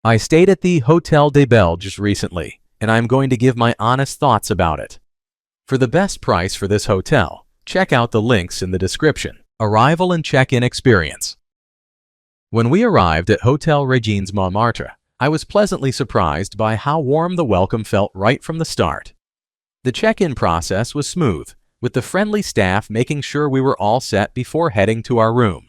I stayed at the Hotel des Belges recently, and I'm going to give my honest thoughts about it. For the best price for this hotel, check out the links in the description. Arrival and check-in experience. When we arrived at Hotel Regines Montmartre, I was pleasantly surprised by how warm the welcome felt right from the start. The check-in process was smooth, with the friendly staff making sure we were all set before heading to our room.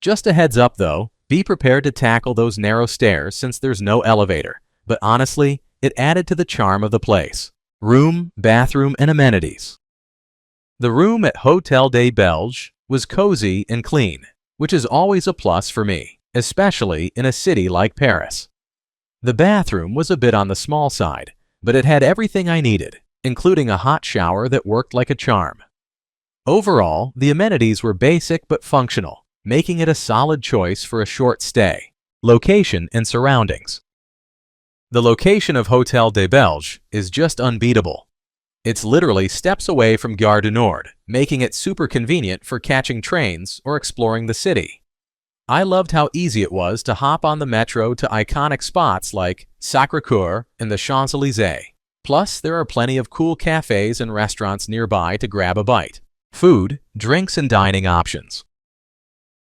Just a heads up though, be prepared to tackle those narrow stairs since there's no elevator, but honestly, it added to the charm of the place. Room, bathroom, and amenities. The room at Hotel des Belges was cozy and clean, which is always a plus for me, especially in a city like Paris. The bathroom was a bit on the small side, but it had everything I needed, including a hot shower that worked like a charm. Overall, the amenities were basic but functional, making it a solid choice for a short stay. Location and surroundings. The location of Hotel des Belges is just unbeatable. It's literally steps away from Gare du Nord, making it super convenient for catching trains or exploring the city. I loved how easy it was to hop on the metro to iconic spots like Sacré-Cœur and the Champs-Élysées. Plus, there are plenty of cool cafes and restaurants nearby to grab a bite. Food, drinks, and dining options.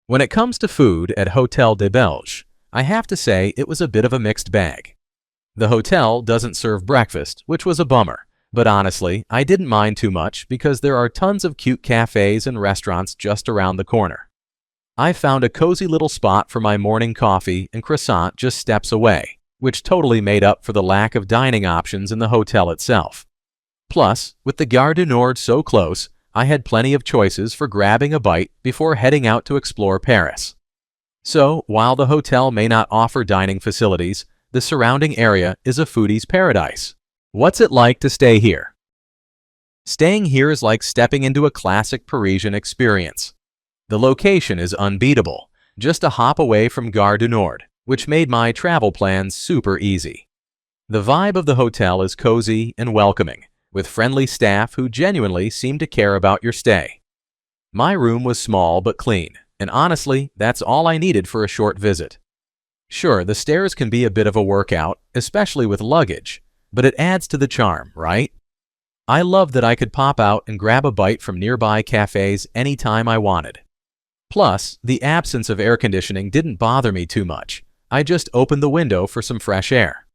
When it comes to food at Hotel des Belges, I have to say it was a bit of a mixed bag. The hotel doesn't serve breakfast, which was a bummer, but honestly, I didn't mind too much because there are tons of cute cafes and restaurants just around the corner. I found a cozy little spot for my morning coffee and croissant just steps away, which totally made up for the lack of dining options in the hotel itself. Plus, with the Gare du Nord so close, I had plenty of choices for grabbing a bite before heading out to explore Paris. So, while the hotel may not offer dining facilities, the surrounding area is a foodie's paradise. What's it like to stay here? Staying here is like stepping into a classic Parisian experience. The location is unbeatable, just a hop away from Gare du Nord, which made my travel plans super easy. The vibe of the hotel is cozy and welcoming, with friendly staff who genuinely seem to care about your stay. My room was small but clean, and honestly, that's all I needed for a short visit. Sure, the stairs can be a bit of a workout, especially with luggage, but it adds to the charm, right? I loved that I could pop out and grab a bite from nearby cafes anytime I wanted. Plus, the absence of air conditioning didn't bother me too much. I just opened the window for some fresh air.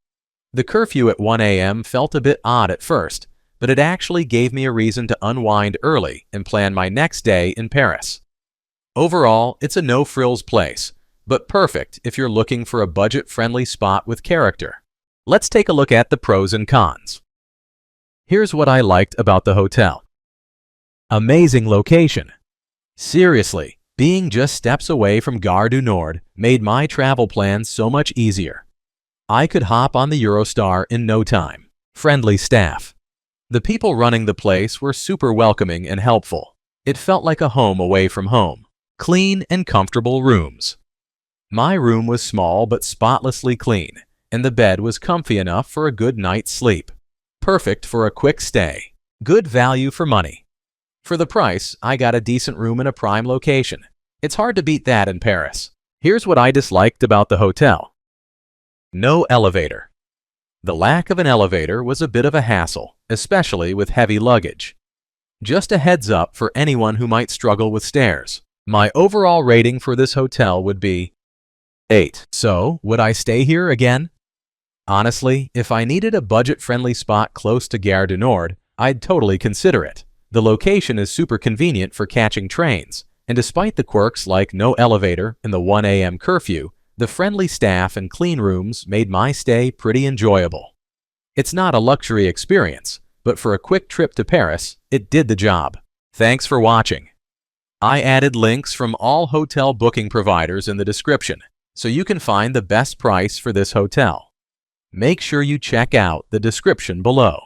The curfew at 1 a.m. felt a bit odd at first, but it actually gave me a reason to unwind early and plan my next day in Paris. Overall, it's a no-frills place, but perfect if you're looking for a budget-friendly spot with character. Let's take a look at the pros and cons. Here's what I liked about the hotel. Amazing location. Seriously, being just steps away from Gare du Nord made my travel plans so much easier. I could hop on the Eurostar in no time. Friendly staff. The people running the place were super welcoming and helpful. It felt like a home away from home. Clean and comfortable rooms. My room was small but spotlessly clean, and the bed was comfy enough for a good night's sleep. Perfect for a quick stay. Good value for money. For the price, I got a decent room in a prime location. It's hard to beat that in Paris. Here's what I disliked about the hotel. No elevator. The lack of an elevator was a bit of a hassle, especially with heavy luggage. Just a heads up for anyone who might struggle with stairs. My overall rating for this hotel would be 8. So, would I stay here again? Honestly, if I needed a budget-friendly spot close to Gare du Nord, I'd totally consider it. The location is super convenient for catching trains, and despite the quirks like no elevator and the 1 a.m. curfew, the friendly staff and clean rooms made my stay pretty enjoyable. It's not a luxury experience, but for a quick trip to Paris, it did the job. Thanks for watching. I added links from all hotel booking providers in the description, so you can find the best price for this hotel. Make sure you check out the description below.